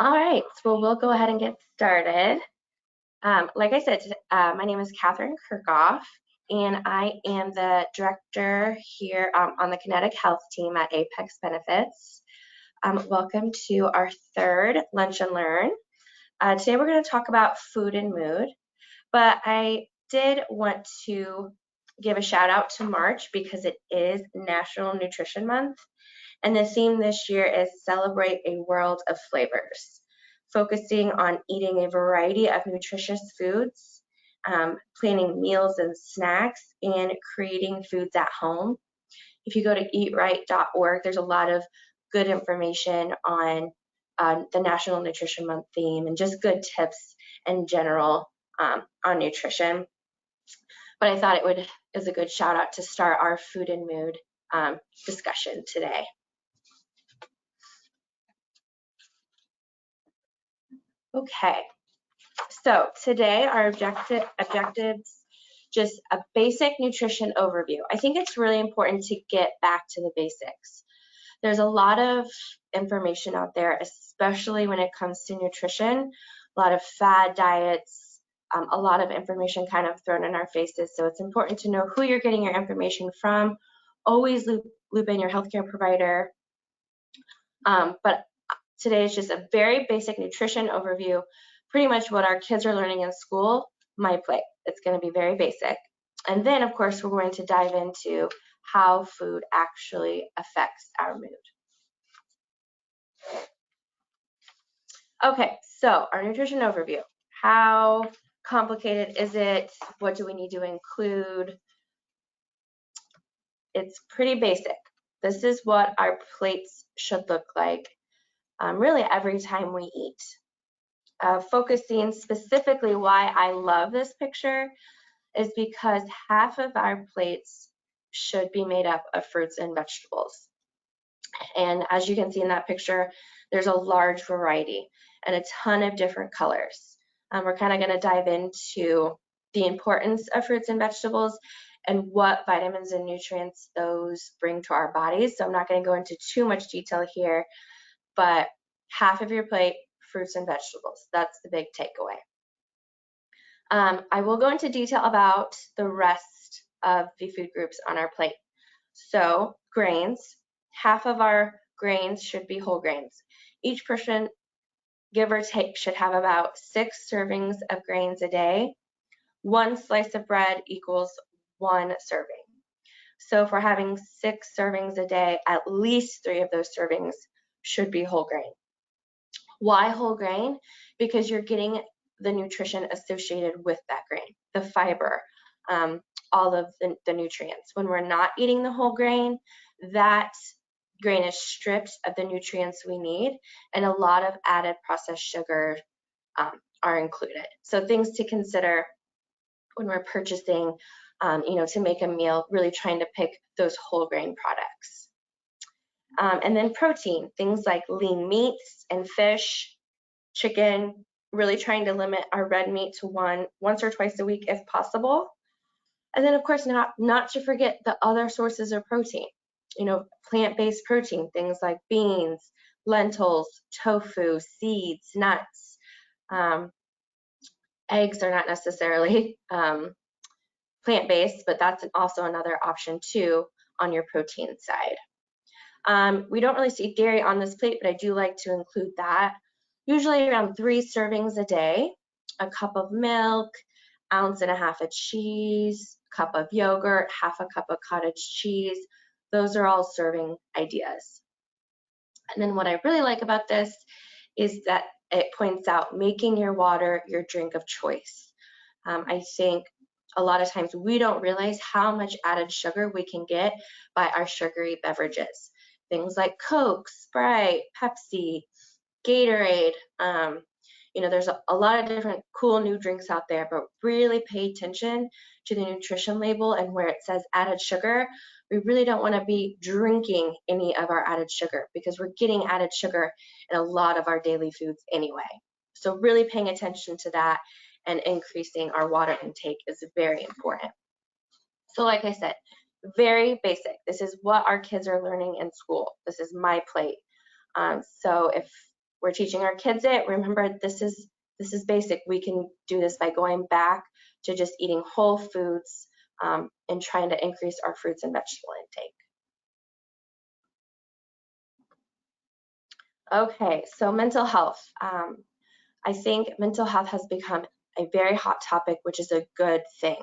All right, so we'll go ahead and get started. Like I said, my name is Catherine Kirkhoff, and I am the director here on the Kinetiq Health team at Apex Benefits. Welcome to our third Lunch and Learn. Today we're going to talk about food and mood, but I did want to give a shout out to March because it is National Nutrition Month. And the theme this year is Celebrate a World of Flavors, focusing on eating a variety of nutritious foods, planning meals and snacks, and creating foods at home. If you go to eatright.org, there's a lot of good information on the National Nutrition Month theme and just good tips in general on nutrition. But I thought it was a good shout out to start our food and mood discussion today. Okay, so today our objectives, just a basic nutrition overview. I think it's really important to get back to the basics. There's a lot of information out there, especially when it comes to nutrition, a lot of fad diets, a lot of information kind of thrown in our faces. So it's important to know who you're getting your information from. Always loop in your healthcare provider. But today is just a very basic nutrition overview, pretty much what our kids are learning in school, my plate. It's going to be very basic. And then, of course, we're going to dive into how food actually affects our mood. Okay, so our nutrition overview. How complicated is it? What do we need to include? It's pretty basic. This is what our plates should look like really every time we eat. Focusing specifically why I love this picture is because half of our plates should be made up of fruits and vegetables. And as you can see in that picture, there's a large variety and a ton of different colors. We're kind of going to dive into the importance of fruits and vegetables and what vitamins and nutrients those bring to our bodies. So I'm not going to go into too much detail here, but half of your plate, fruits and vegetables. That's the big takeaway. I will go into detail about the rest of the food groups on our plate. So grains, half of our grains should be whole grains. Each person, give or take, should have about 6 servings of grains a day. 1 slice of bread equals 1 serving. So if we're having 6 servings a day, at least 3 of those servings should be whole grain. Why whole grain? Because you're getting the nutrition associated with that grain, the fiber, all of the nutrients. When we're not eating the whole grain, that grain is stripped of the nutrients we need, and a lot of added processed sugar are included. So things to consider when we're purchasing, to make a meal, really trying to pick those whole grain products. And then protein, things like lean meats and fish, chicken, really trying to limit our red meat to once or twice a week if possible. And then, of course, not to forget the other sources of protein, plant-based protein, things like beans, lentils, tofu, seeds, nuts. Eggs are not necessarily plant-based, but that's also another option too on your protein side. We don't really see dairy on this plate, but I do like to include that. Usually around 3 servings a day, a cup of milk, 1.5 ounces of cheese, cup of yogurt, half a cup of cottage cheese. Those are all serving ideas. And then what I really like about this is that it points out making your water your drink of choice. I think a lot of times we don't realize how much added sugar we can get by our sugary beverages. Things like Coke, Sprite, Pepsi, Gatorade. There's a lot of different cool new drinks out there, but really pay attention to the nutrition label and where it says added sugar. We really don't want to be drinking any of our added sugar because we're getting added sugar in a lot of our daily foods anyway. So really paying attention to that and increasing our water intake is very important. So like I said, very basic. This is what our kids are learning in school. This is my plate. So if we're teaching our kids it. Remember, this is basic. We can do this by going back to just eating whole foods and trying to increase our fruits and vegetable intake. Okay, so mental health. I think mental health has become a very hot topic, which is a good thing.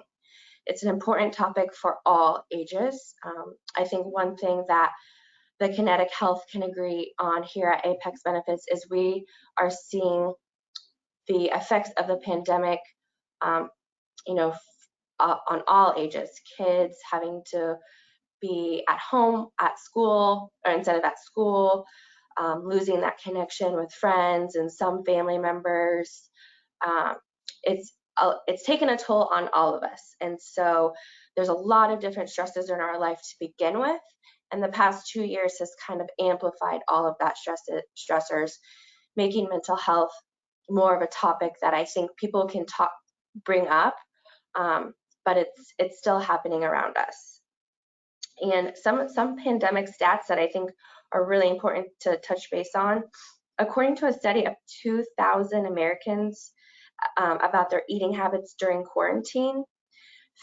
It's an important topic for all ages. I think one thing that the Kinetiq Health can agree on here at Apex Benefits is we are seeing the effects of the pandemic, you know, on all ages. Kids having to be at home, at school, or instead of at school, losing that connection with friends and some family members. It's taken a toll on all of us. And so there's a lot of different stresses in our life to begin with. And the past 2 years has kind of amplified all of that stressors, making mental health more of a topic that I think people can bring up, but it's still happening around us. And some pandemic stats that I think are really important to touch base on. According to a study of 2,000 Americans about their eating habits during quarantine,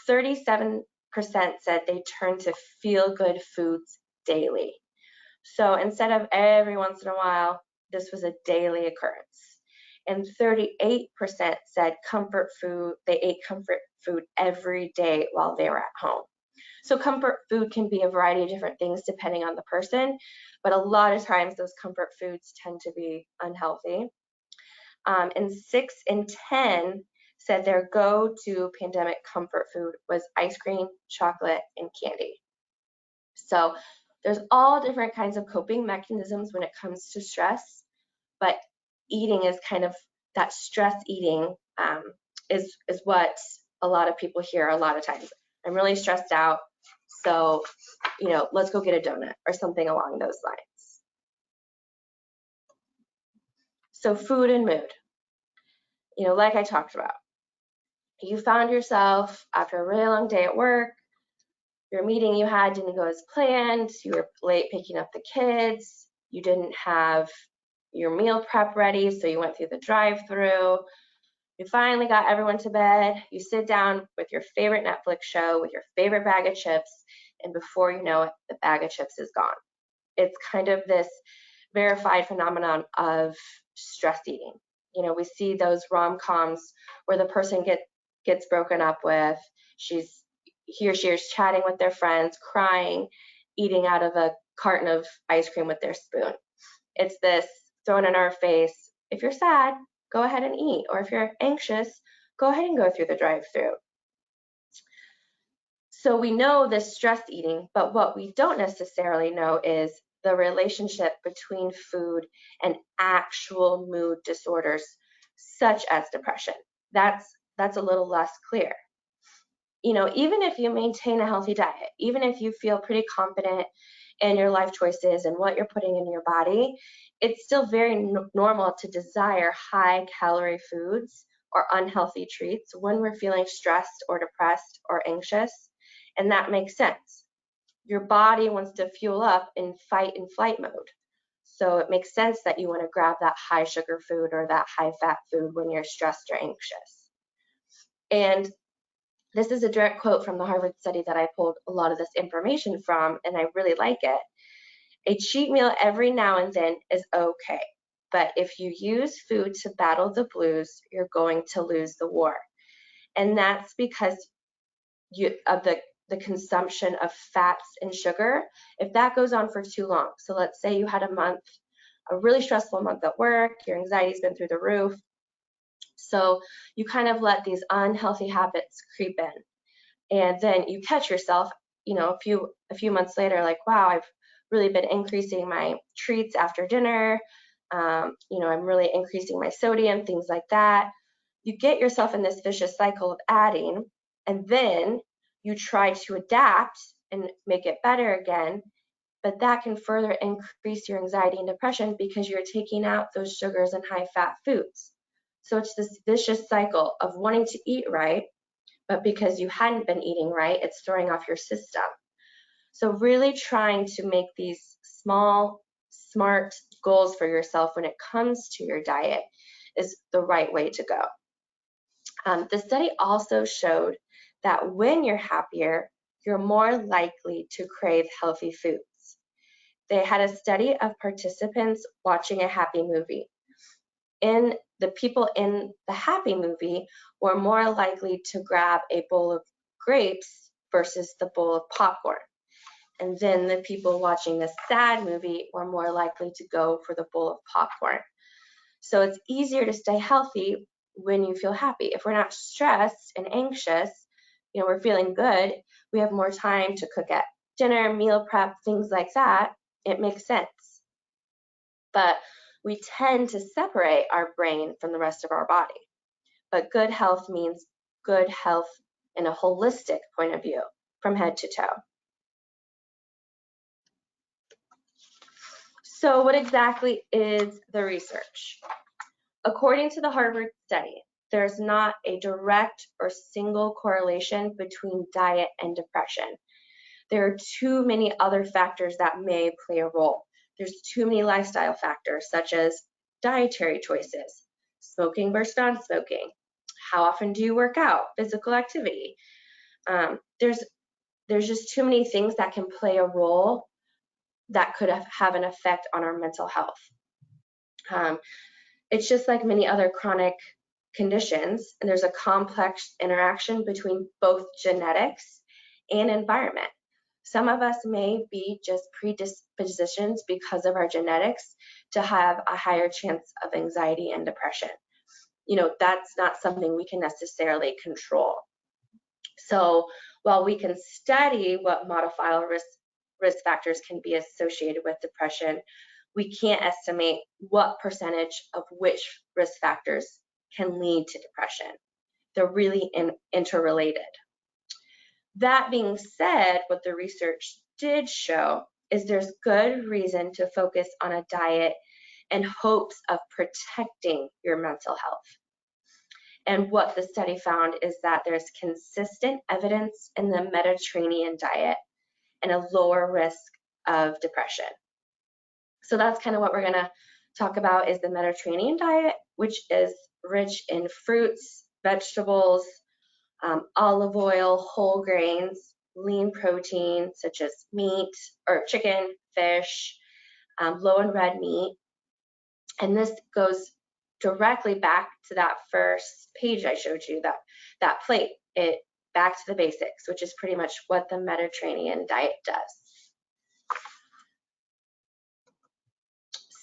37% said they turned to feel-good foods daily. So instead of every once in a while, this was a daily occurrence. And 38% said they ate comfort food every day while they were at home. So comfort food can be a variety of different things depending on the person, but a lot of times those comfort foods tend to be unhealthy. And 6 in 10 said their go-to pandemic comfort food was ice cream, chocolate, and candy. So there's all different kinds of coping mechanisms when it comes to stress, but eating is kind of that stress eating is what a lot of people hear a lot of times. I'm really stressed out, so let's go get a donut or something along those lines. So food and mood. Like I talked about, you found yourself after a really long day at work, your meeting you had didn't go as planned, you were late picking up the kids, you didn't have your meal prep ready, so you went through the drive-through, you finally got everyone to bed, you sit down with your favorite Netflix show, with your favorite bag of chips, and before you know it, the bag of chips is gone. It's kind of this verified phenomenon of stress eating. We see those rom-coms where the person gets broken up with, he or she is chatting with their friends, crying, eating out of a carton of ice cream with their spoon. It's this thrown in our face, if you're sad, go ahead and eat, or if you're anxious, go ahead and go through the drive-through. So we know this stress eating, but what we don't necessarily know is the relationship between food and actual mood disorders, such as depression. That's a little less clear. Even if you maintain a healthy diet, even if you feel pretty confident in your life choices and what you're putting in your body, it's still very normal to desire high-calorie foods or unhealthy treats when we're feeling stressed or depressed or anxious, and that makes sense. Your body wants to fuel up in fight and flight mode. So it makes sense that you want to grab that high sugar food or that high fat food when you're stressed or anxious. And this is a direct quote from the Harvard study that I pulled a lot of this information from, and I really like it. A cheat meal every now and then is okay, but if you use food to battle the blues, you're going to lose the war. And that's because of the consumption of fats and sugar. If that goes on for too long, so let's say you had a really stressful month at work, your anxiety's been through the roof, so you kind of let these unhealthy habits creep in, and then you catch yourself, a few months later, like, wow, I've really been increasing my treats after dinner. I'm really increasing my sodium, things like that. You get yourself in this vicious cycle of adding, and then you try to adapt and make it better again, but that can further increase your anxiety and depression because you're taking out those sugars and high-fat foods. So it's this vicious cycle of wanting to eat right, but because you hadn't been eating right, it's throwing off your system. So really trying to make these small, smart goals for yourself when it comes to your diet is the right way to go. The study also showed that when you're happier, you're more likely to crave healthy foods. They had a study of participants watching a happy movie. The people in the happy movie were more likely to grab a bowl of grapes versus the bowl of popcorn. And then the people watching the sad movie were more likely to go for the bowl of popcorn. So it's easier to stay healthy when you feel happy. If we're not stressed and anxious, we're feeling good, we have more time to cook at dinner, meal prep, things like that. It makes sense. But we tend to separate our brain from the rest of our body. But good health means good health in a holistic point of view, from head to toe. So what exactly is the research? According to the Harvard study, there's not a direct or single correlation between diet and depression. There are too many other factors that may play a role. There's too many lifestyle factors, such as dietary choices, smoking versus non-smoking, how often do you work out, physical activity. There's just too many things that can play a role that could have an effect on our mental health. It's just like many other chronic conditions, and there's a complex interaction between both genetics and environment. Some of us may be just predispositions because of our genetics to have a higher chance of anxiety and depression. That's not something we can necessarily control. So while we can study what modifiable risk factors can be associated with depression, we can't estimate what percentage of which risk factors can lead to depression. They're really interrelated. That being said, what the research did show is there's good reason to focus on a diet in hopes of protecting your mental health. And what the study found is that there's consistent evidence in the Mediterranean diet and a lower risk of depression. So that's kind of what we're going to talk about is the Mediterranean diet, which is rich in fruits, vegetables, olive oil, whole grains, lean protein such as meat or chicken, fish, low in red meat. And this goes directly back to that first page I showed you, that plate, back to the basics, which is pretty much what the Mediterranean diet does.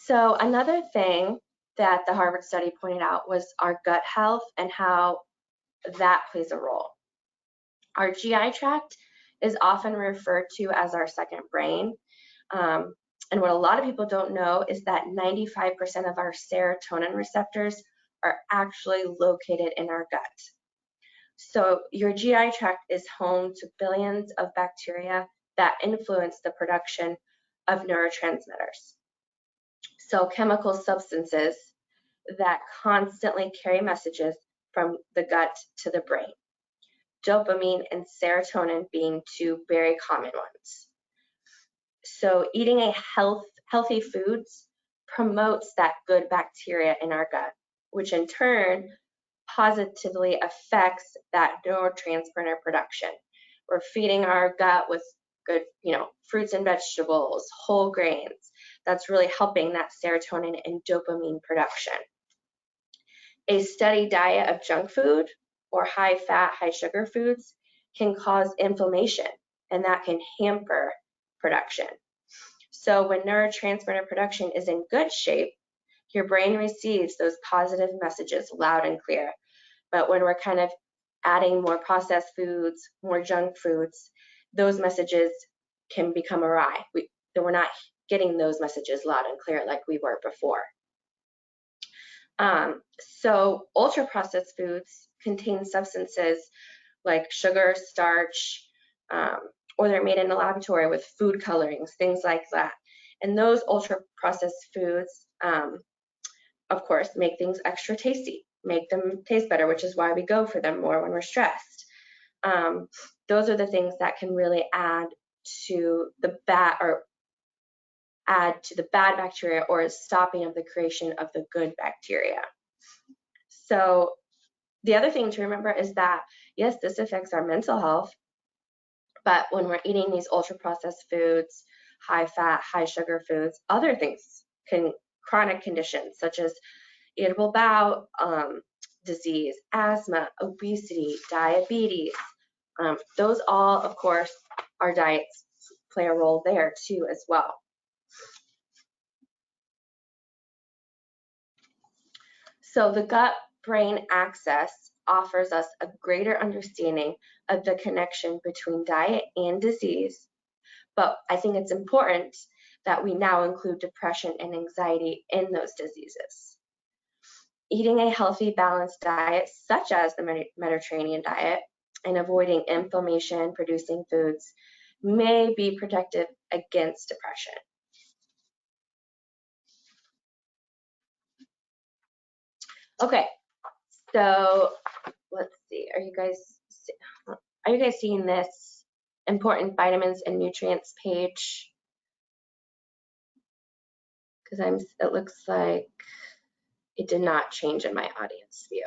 So another thing that the Harvard study pointed out was our gut health and how that plays a role. Our GI tract is often referred to as our second brain. And what a lot of people don't know is that 95% of our serotonin receptors are actually located in our gut. So your GI tract is home to billions of bacteria that influence the production of neurotransmitters. So chemical substances that constantly carry messages from the gut to the brain. Dopamine and serotonin being two very common ones. So eating healthy foods promotes that good bacteria in our gut, which in turn positively affects that neurotransmitter production. We're feeding our gut with good, fruits and vegetables, whole grains. That's really helping that serotonin and dopamine production. A steady diet of junk food or high fat, high sugar foods can cause inflammation, and that can hamper production. So when neurotransmitter production is in good shape, your brain receives those positive messages loud and clear. But when we're kind of adding more processed foods, more junk foods, those messages can become awry. We're not getting those messages loud and clear like we were before. So ultra-processed foods contain substances like sugar, starch, or they're made in the laboratory with food colorings, things like that. And those ultra-processed foods, of course, make things extra tasty, make them taste better, which is why we go for them more when we're stressed. Those are the things that can really add to the add to the bad bacteria or is stopping of the creation of the good bacteria. So the other thing to remember is that, yes, this affects our mental health, but when we're eating these ultra-processed foods, high-fat, high-sugar foods, other things chronic conditions such as irritable bowel disease, asthma, obesity, diabetes, those all, of course, our diets play a role there too as well. So the gut-brain axis offers us a greater understanding of the connection between diet and disease, but I think it's important that we now include depression and anxiety in those diseases. Eating a healthy, balanced diet, such as the Mediterranean diet, and avoiding inflammation-producing foods may be protective against depression. Okay, so let's see. Are you guys seeing this important vitamins and nutrients page? Because it looks like it did not change in my audience view.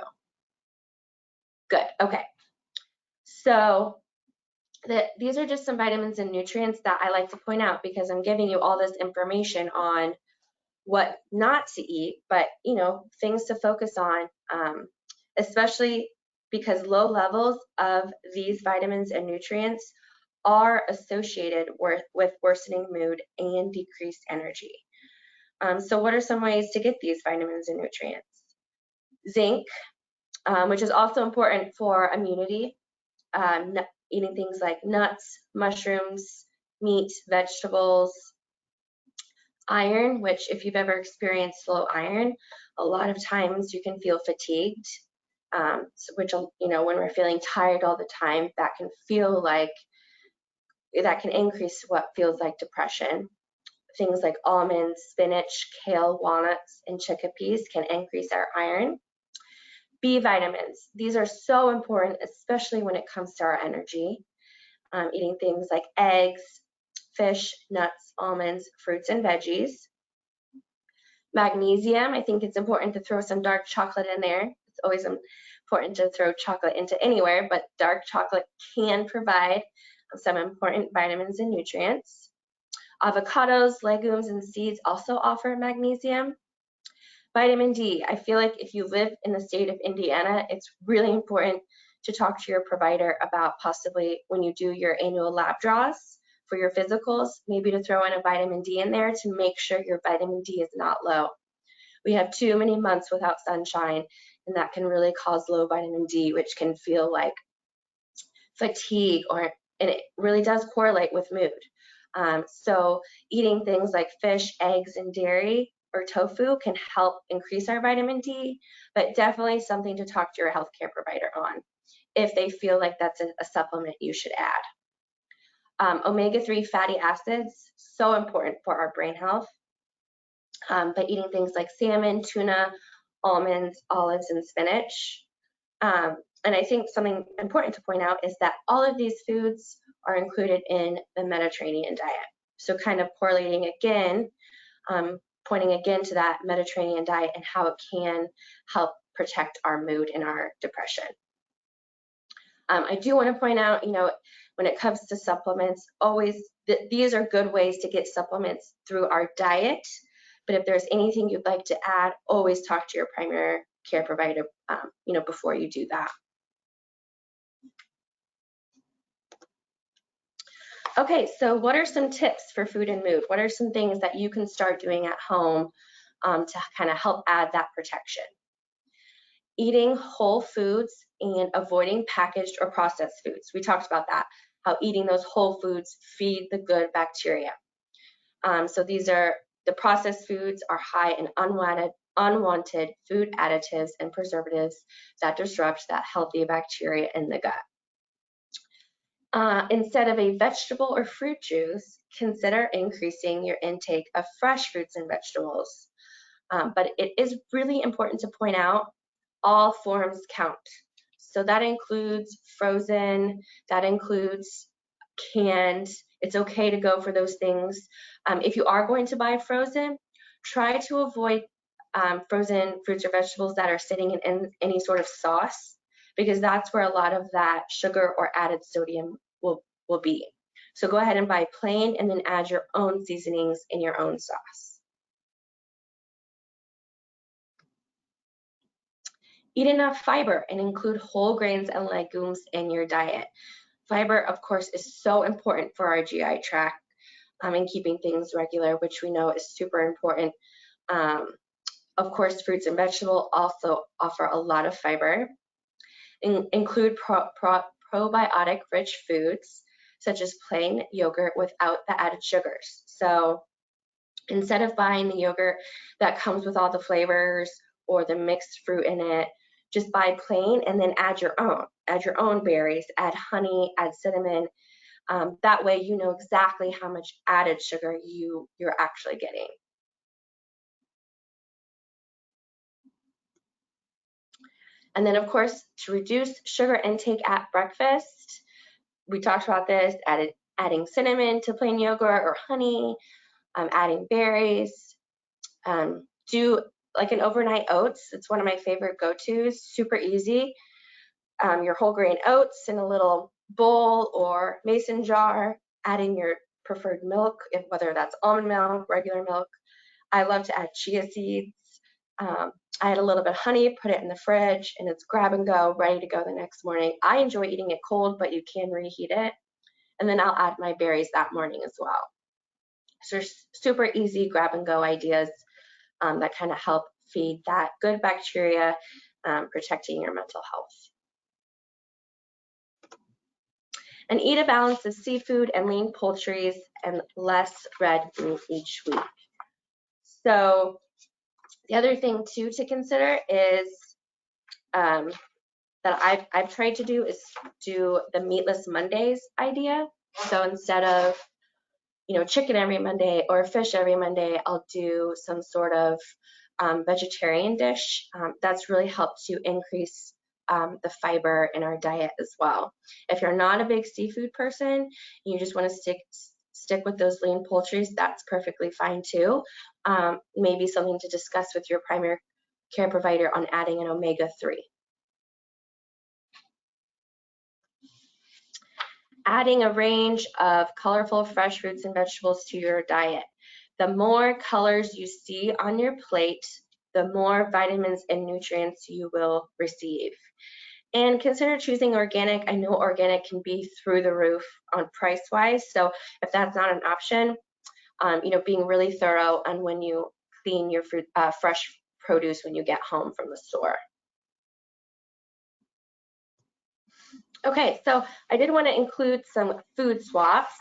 Good. Okay. So these are just some vitamins and nutrients that I like to point out because I'm giving you all this information on what not to eat, but things to focus on, especially because low levels of these vitamins and nutrients are associated with worsening mood and decreased energy. So what are some ways to get these vitamins and nutrients? Zinc, which is also important for immunity, eating things like nuts, mushrooms, meat, vegetables. Iron, which if you've ever experienced low iron, a lot of times you can feel fatigued, which, when we're feeling tired all the time, that can increase what feels like depression. Things like almonds, spinach, kale, walnuts, and chickpeas can increase our iron. B vitamins, these are so important, especially when it comes to our energy. Eating things like eggs, fish, nuts, almonds, fruits, and veggies. Magnesium, I think it's important to throw some dark chocolate in there. It's always important to throw chocolate into anywhere, but dark chocolate can provide some important vitamins and nutrients. Avocados, legumes, and seeds also offer magnesium. Vitamin D, I feel like if you live in the state of Indiana, it's really important to talk to your provider about possibly when you do your annual lab draws for your physicals, maybe to throw in a vitamin D in there to make sure your vitamin D is not low. We have too many months without sunshine, and that can really cause low vitamin D, which can feel like fatigue, and it really does correlate with mood. So eating things like fish, eggs, and dairy or tofu can help increase our vitamin D, but definitely something to talk to your healthcare provider on if they feel like that's a supplement you should add. Omega-3 fatty acids, so important for our brain health. By eating things like salmon, tuna, almonds, olives, and spinach. And I think something important to point out is that all of these foods are included in the Mediterranean diet. So kind of correlating again, pointing again to that Mediterranean diet and how it can help protect our mood and our depression. I do want to point out, when it comes to supplements, these are good ways to get supplements through our diet. But if there's anything you'd like to add, always talk to your primary care provider, before you do that. Okay, so what are some tips for food and mood? What are some things that you can start doing at home to kind of help add that protection? Eating whole foods and avoiding packaged or processed foods. We talked about that, how eating those whole foods feed the good bacteria. So the processed foods are high in unwanted food additives and preservatives that disrupt that healthy bacteria in the gut. Instead of a vegetable or fruit juice, consider increasing your intake of fresh fruits and vegetables. But it is really important to point out all forms count. So that includes frozen, that includes canned. It's okay to go for those things. If you are going to buy frozen, try to avoid frozen fruits or vegetables that are sitting in any sort of sauce, because that's where a lot of that sugar or added sodium will be. So go ahead and buy plain and then add your own seasonings in your own sauce. Eat enough fiber and include whole grains and legumes in your diet. Fiber, of course, is so important for our GI tract and keeping things regular, which we know is super important. Of course, fruits and vegetables also offer a lot of fiber. Include probiotic-rich foods, such as plain yogurt without the added sugars. So instead of buying the yogurt that comes with all the flavors or the mixed fruit in it, just buy plain and then add your own. Add your own berries, add honey, add cinnamon. That way you know exactly how much added sugar you're actually getting. And then, of course, to reduce sugar intake at breakfast, we talked about this, adding cinnamon to plain yogurt or honey, adding berries. Do like an overnight oats. It's one of my favorite go-tos, super easy. Your whole grain oats in a little bowl or mason jar, adding your preferred milk, whether that's almond milk, regular milk. I love to add chia seeds. I add a little bit of honey, put it in the fridge, and it's grab and go, ready to go the next morning. I enjoy eating it cold, but you can reheat it. And then I'll add my berries that morning as well. So super easy grab and go ideas that kind of help feed that good bacteria, protecting your mental health. And eat a balance of seafood and lean poultries and less red meat each week. So the other thing too to consider is that I've tried to do is do the meatless Mondays idea. So instead of chicken every Monday or fish every Monday, I'll do some sort of vegetarian dish. That's really helped to increase the fiber in our diet as well. If you're not a big seafood person, you just want to stick with those lean poultries, that's perfectly fine too. Maybe something to discuss with your primary care provider on adding an omega-3. Adding a range of colorful fresh fruits and vegetables to your diet. The more colors you see on your plate, the more vitamins and nutrients you will receive. And consider choosing organic. I know organic can be through the roof on price-wise, so if that's not an option, being really thorough on when you clean your fruit, fresh produce when you get home from the store. Okay, so I did want to include some food swaps,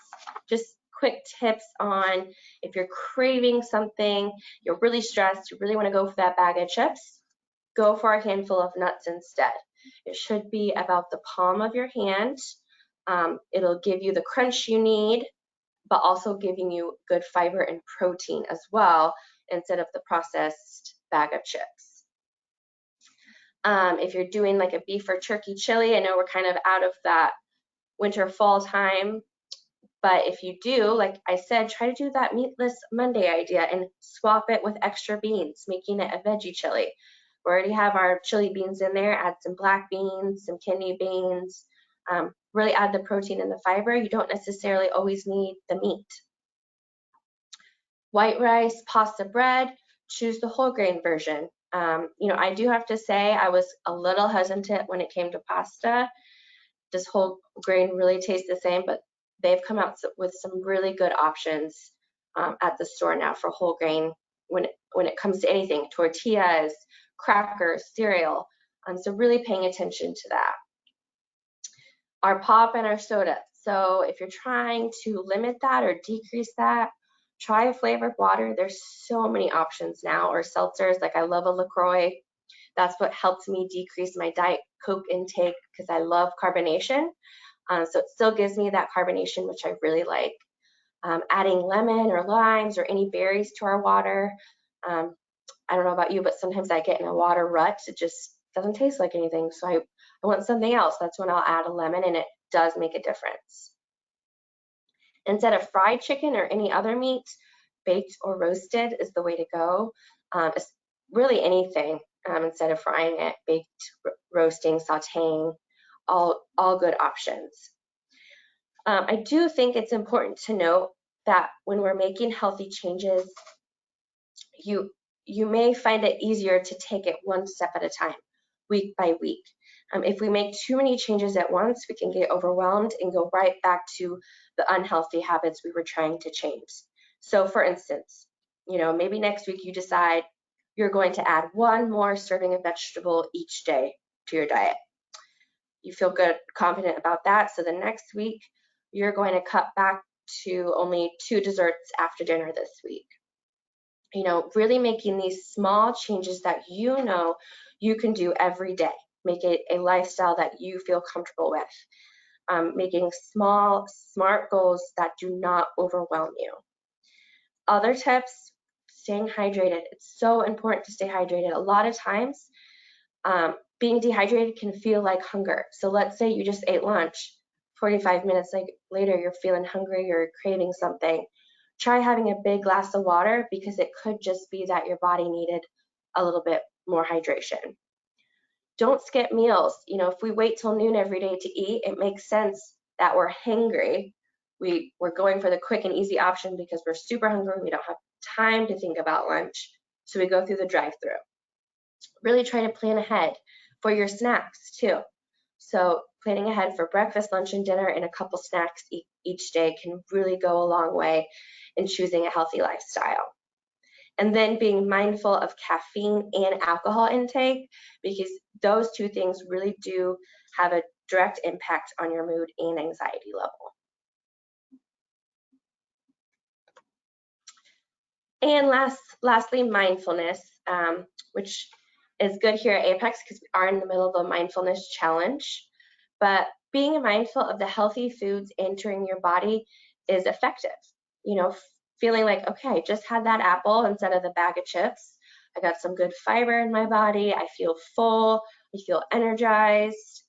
just quick tips on if you're craving something, you're really stressed, you really want to go for that bag of chips, go for a handful of nuts instead. It should be about the palm of your hand. It'll give you the crunch you need, but also giving you good fiber and protein as well, instead of the processed bag of chips. If you're doing like a beef or turkey chili, I know we're kind of out of that winter fall time, but if you do, like I said, try to do that meatless Monday idea and swap it with extra beans, making it a veggie chili. We already have our chili beans in there, add some black beans, some kidney beans, really add the protein and the fiber. You don't necessarily always need the meat. White rice, pasta bread, choose the whole grain version. I do have to say I was a little hesitant when it came to pasta. Does whole grain really taste the same? But they've come out with some really good options at the store now for whole grain when it comes to anything, tortillas, crackers, cereal. So really paying attention to that. Our pop and our soda. So if you're trying to limit that or decrease that, try a flavored water. There's so many options now, or seltzers. Like I love a LaCroix. That's what helps me decrease my Diet Coke intake because I love carbonation. So it still gives me that carbonation, which I really like. Adding lemon or limes or any berries to our water. I don't know about you, but sometimes I get in a water rut. It just doesn't taste like anything. So I want something else. That's when I'll add a lemon, and it does make a difference. Instead of fried chicken or any other meat, baked or roasted is the way to go. It's really anything instead of frying it, baked, roasting, sauteing, all good options. I do think it's important to note that when we're making healthy changes, you may find it easier to take it one step at a time, week by week. If we make too many changes at once, we can get overwhelmed and go right back to the unhealthy habits we were trying to change. So for instance, maybe next week you decide you're going to add one more serving of vegetable each day to your diet. You feel good, confident about that. So the next week, you're going to cut back to only 2 desserts after dinner this week. Really making these small changes that you can do every day. Make it a lifestyle that you feel comfortable with. Making small, smart goals that do not overwhelm you. Other tips, staying hydrated. It's so important to stay hydrated. A lot of times, being dehydrated can feel like hunger. So let's say you just ate lunch, 45 minutes later you're feeling hungry, you're craving something. Try having a big glass of water because it could just be that your body needed a little bit more hydration. Don't skip meals. If we wait till noon every day to eat, it makes sense that we're hangry. We're going for the quick and easy option because we're super hungry. We don't have time to think about lunch. So we go through the drive-through. Really try to plan ahead for your snacks too. So planning ahead for breakfast, lunch, and dinner and a couple snacks each day can really go a long way in choosing a healthy lifestyle. And then being mindful of caffeine and alcohol intake, because those two things really do have a direct impact on your mood and anxiety level. And lastly, mindfulness, which is good here at Apex because we are in the middle of a mindfulness challenge. But being mindful of the healthy foods entering your body is effective. Feeling like, okay, I just had that apple instead of the bag of chips. I got some good fiber in my body. I feel full. I feel energized.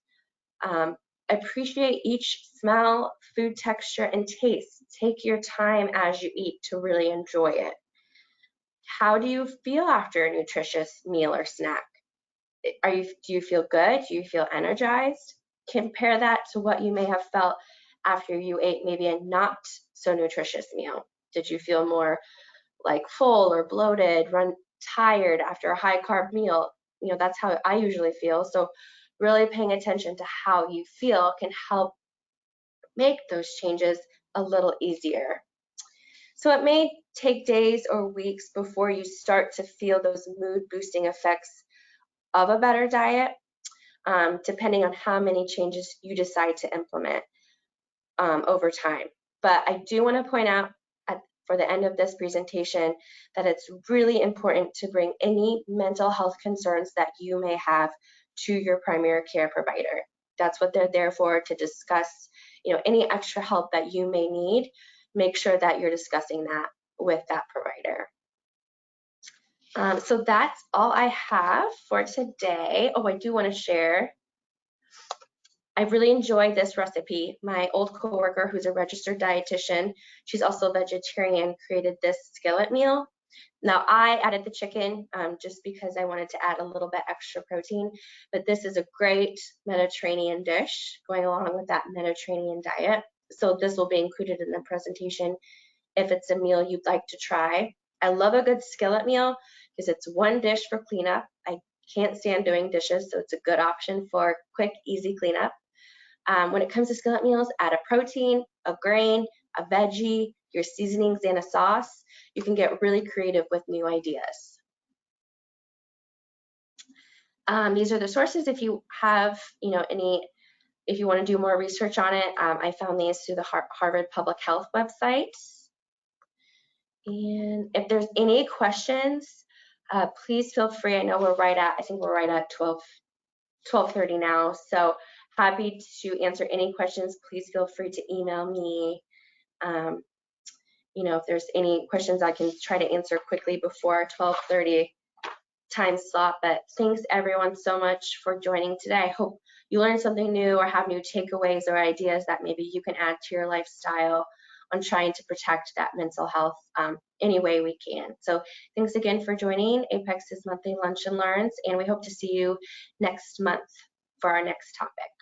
Appreciate each smell, food texture, and taste. Take your time as you eat to really enjoy it. How do you feel after a nutritious meal or snack? Do you feel good? Do you feel energized? Compare that to what you may have felt after you ate maybe a not so nutritious meal. Did you feel more like full or bloated, tired after a high carb meal? That's how I usually feel. So really paying attention to how you feel can help make those changes a little easier. So it may take days or weeks before you start to feel those mood boosting effects of a better diet, depending on how many changes you decide to implement over time. But I do want to point out for the end of this presentation that it's really important to bring any mental health concerns that you may have to your primary care provider. That's what they're there for, to discuss any extra help that you may need. Make sure that you're discussing that with that provider. So that's all I have for today. Oh, I do want to share. I really enjoyed this recipe. My old coworker, who's a registered dietitian, she's also a vegetarian, created this skillet meal. Now, I added the chicken just because I wanted to add a little bit extra protein, but this is a great Mediterranean dish going along with that Mediterranean diet. So this will be included in the presentation if it's a meal you'd like to try. I love a good skillet meal because it's one dish for cleanup. I can't stand doing dishes, so it's a good option for quick, easy cleanup. When it comes to skillet meals, add a protein, a grain, a veggie, your seasonings, and a sauce. You can get really creative with new ideas. These are the sources if you have, if you want to do more research on it. I found these through the Harvard Public Health website. And if there's any questions, please feel free. I know I think we're right at 12:30 now. So happy to answer any questions. Please feel free to email me. If there's any questions, I can try to answer quickly before 12:30 time slot. But thanks everyone so much for joining today. I hope you learned something new or have new takeaways or ideas that maybe you can add to your lifestyle. on trying to protect that mental health any way we can. So thanks again for joining Apex's monthly Lunch and Learns, and we hope to see you next month for our next topic.